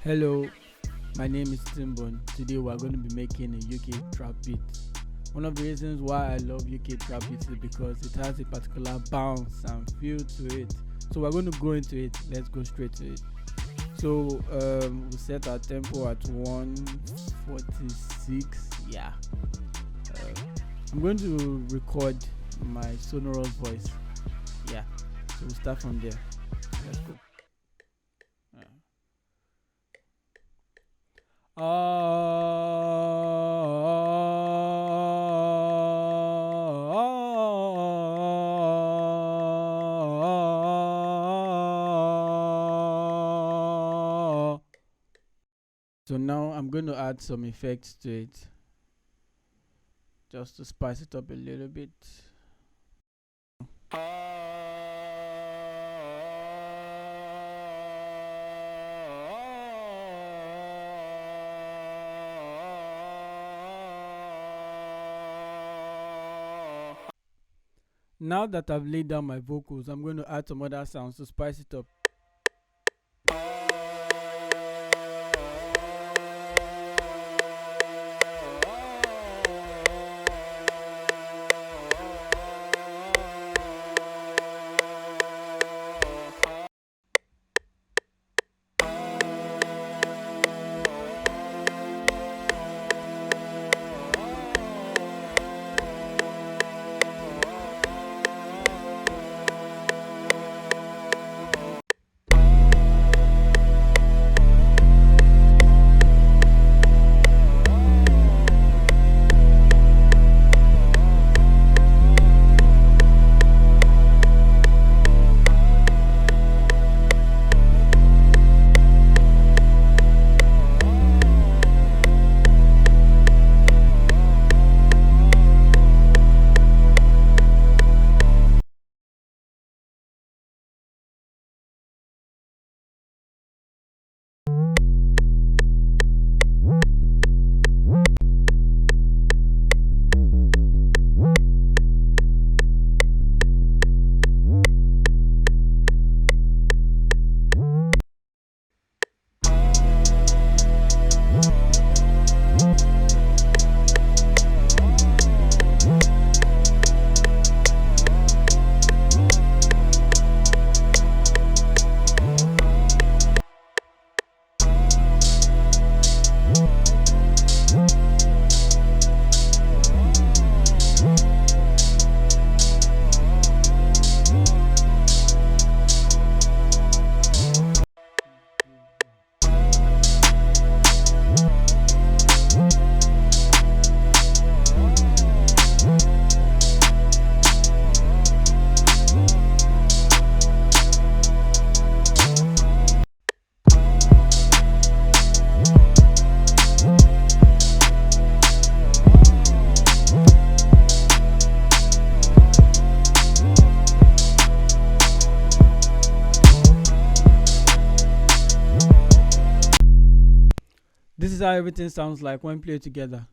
Hello, my name is Timbun. Today we are going to be making a UK trap beat. One of the reasons why I love UK trap beats is because it has a particular bounce and feel to it. So we're going to go into it. Let's go straight to it. So we'll set our tempo at 146. Yeah. I'm going to record my sonorous voice. Yeah. So we'll start from there. Let's go. So now I'm going to add some effects to it just to spice it up a little bit. Now that I've laid down my vocals, I'm going to add some other sounds to spice it up. This is how everything sounds like when played together.